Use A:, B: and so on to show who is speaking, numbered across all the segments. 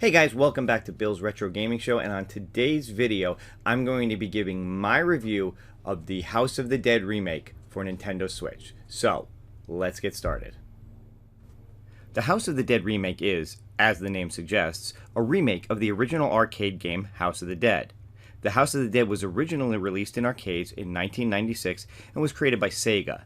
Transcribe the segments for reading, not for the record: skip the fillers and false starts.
A: Hey guys, welcome back to Bill's Retro Gaming Show, and on today's video, I'm going to be giving my review of the House of the Dead remake for Nintendo Switch. So, let's get started. The House of the Dead remake is, as the name suggests, a remake of the original arcade game House of the Dead. The House of the Dead was originally released in arcades in 1996 and was created by Sega.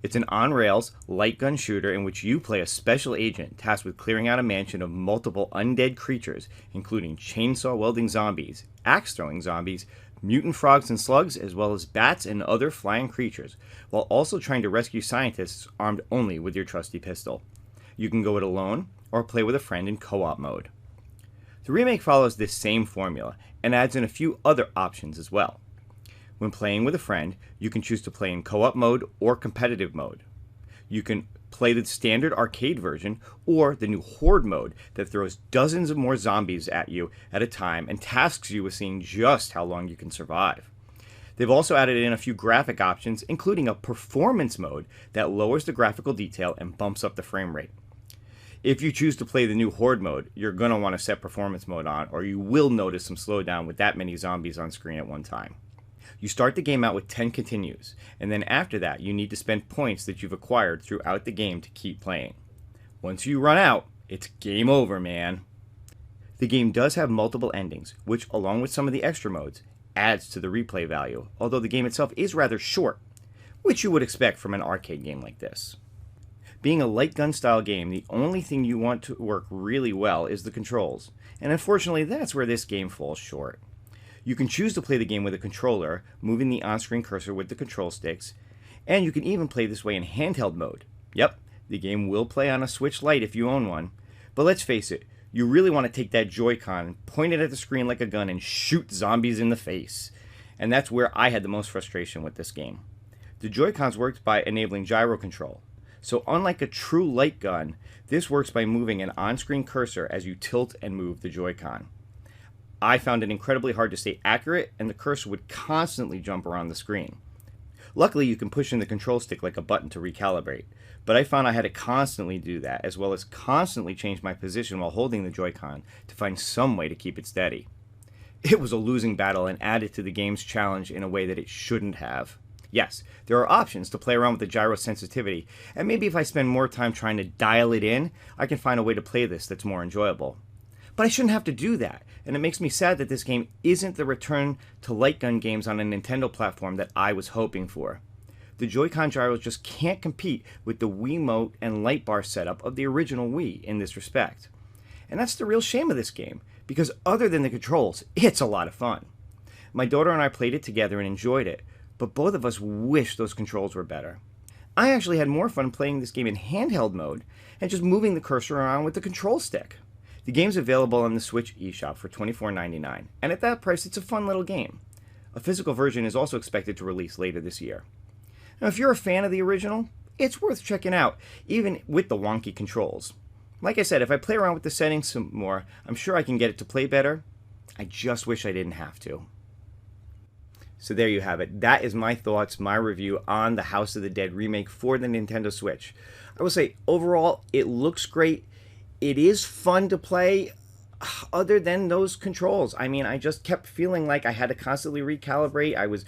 A: It's an on-rails, light gun shooter in which you play a special agent tasked with clearing out a mansion of multiple undead creatures, including chainsaw-wielding zombies, axe-throwing zombies, mutant frogs and slugs, as well as bats and other flying creatures, while also trying to rescue scientists armed only with your trusty pistol. You can go it alone, or play with a friend in co-op mode. The remake follows this same formula, and adds in a few other options as well. When playing with a friend, you can choose to play in co-op mode or competitive mode. You can play the standard arcade version or the new Horde mode that throws dozens of more zombies at you at a time and tasks you with seeing just how long you can survive. They've also added in a few graphic options, including a performance mode that lowers the graphical detail and bumps up the frame rate. If you choose to play the new Horde mode, you're going to want to set performance mode on, or you will notice some slowdown with that many zombies on screen at one time. You start the game out with 10 continues, and then after that you need to spend points that you've acquired throughout the game to keep playing. Once you run out, it's game over, man. The game does have multiple endings, which, along with some of the extra modes, adds to the replay value, although the game itself is rather short, which you would expect from an arcade game like this. Being a light gun style game, the only thing you want to work really well is the controls, and unfortunately that's where this game falls short. You can choose to play the game with a controller, moving the on-screen cursor with the control sticks, and you can even play this way in handheld mode. Yep, the game will play on a Switch Lite if you own one, but let's face it, you really want to take that Joy-Con, point it at the screen like a gun, and shoot zombies in the face. And that's where I had the most frustration with this game. The Joy-Cons worked by enabling gyro control, so unlike a true light gun, this works by moving an on-screen cursor as you tilt and move the Joy-Con. I found it incredibly hard to stay accurate, and the cursor would constantly jump around the screen. Luckily, you can push in the control stick like a button to recalibrate, but I found I had to constantly do that, as well as constantly change my position while holding the Joy-Con to find some way to keep it steady. It was a losing battle and added to the game's challenge in a way that it shouldn't have. Yes, there are options to play around with the gyro sensitivity, and maybe if I spend more time trying to dial it in, I can find a way to play this that's more enjoyable. But I shouldn't have to do that, and it makes me sad that this game isn't the return to light gun games on a Nintendo platform that I was hoping for. The Joy-Con gyros just can't compete with the Wiimote and light bar setup of the original Wii in this respect. And that's the real shame of this game, because other than the controls, it's a lot of fun. My daughter and I played it together and enjoyed it, but both of us wish those controls were better. I actually had more fun playing this game in handheld mode and just moving the cursor around with the control stick. The game's available on the Switch eShop for $24.99, and at that price it's a fun little game. A physical version is also expected to release later this year. Now if you're a fan of the original, it's worth checking out, even with the wonky controls. Like I said, if I play around with the settings some more, I'm sure I can get it to play better. I just wish I didn't have to. So there you have it. That is my thoughts, my review on the House of the Dead remake for the Nintendo Switch. I will say, overall, it looks great. It is fun to play, other than those controls. I mean, I just kept feeling like I had to constantly recalibrate. I was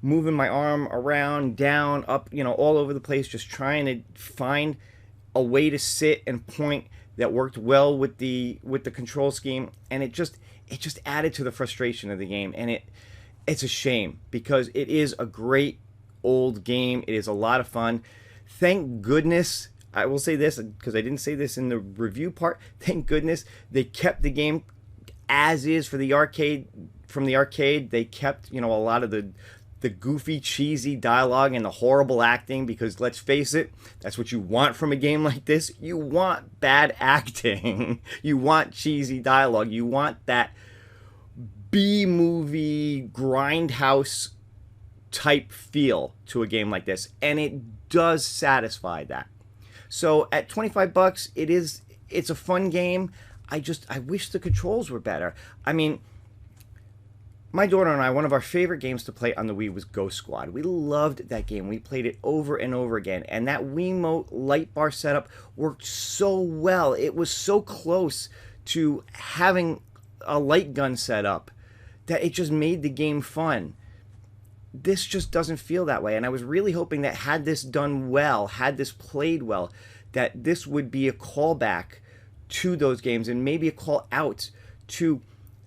A: moving my arm around, down, up, all over the place, just trying to find a way to sit and point that worked well with the control scheme, and it just added to the frustration of the game, and it's a shame because it is a great old game. It is a lot of fun. Thank goodness, I will say this because I didn't say this in the review part. Thank goodness they kept the game as is for the arcade. From the arcade, they kept a lot of the goofy, cheesy dialogue and the horrible acting, because let's face it, that's what you want from a game like this. You want bad acting. You want cheesy dialogue. You want that B-movie grindhouse type feel to a game like this, and it does satisfy that. So at 25 bucks, it's a fun game. I wish the controls were better. I mean, my daughter and I, one of our favorite games to play on the Wii was Ghost Squad. We loved that game. We played it over and over again, and that Wiimote light bar setup worked so well. It was so close to having a light gun set up, that it just made the game fun. This just doesn't feel that way. And I was really hoping that had this done well, had this played well, that this would be a callback to those games and maybe a call out to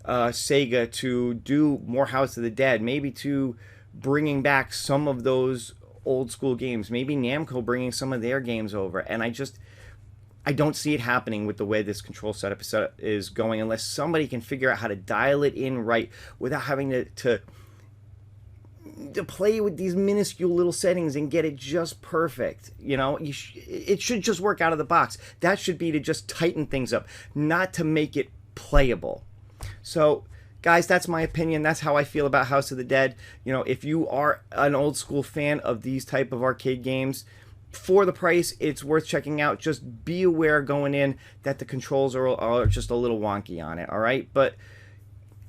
A: Sega to do more House of the Dead, maybe to bringing back some of those old school games, maybe Namco bringing some of their games over. And I don't see it happening with the way this control setup is going unless somebody can figure out how to dial it in right without having to play with these minuscule little settings and get it just perfect. You know, it should just work out of the box. That should be to just tighten things up, not to make it playable. So guys, that's my opinion. That's how I feel about House of the Dead. You know, if you are an old school fan of these type of arcade games, for the price, it's worth checking out. Just be aware going in that the controls are just a little wonky on it, all right? But,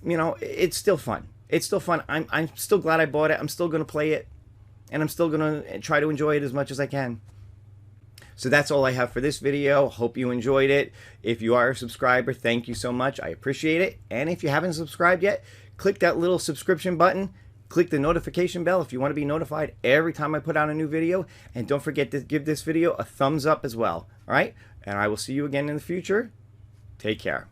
A: you know, it's still fun. It's still fun. I'm still glad I bought it. I'm still going to play it, and I'm still going to try to enjoy it as much as I can. So that's all I have for this video. Hope you enjoyed it. If you are a subscriber, thank you so much. I appreciate it. And if you haven't subscribed yet, click that little subscription button. Click the notification bell if you want to be notified every time I put out a new video. And don't forget to give this video a thumbs up as well. All right? And I will see you again in the future. Take care.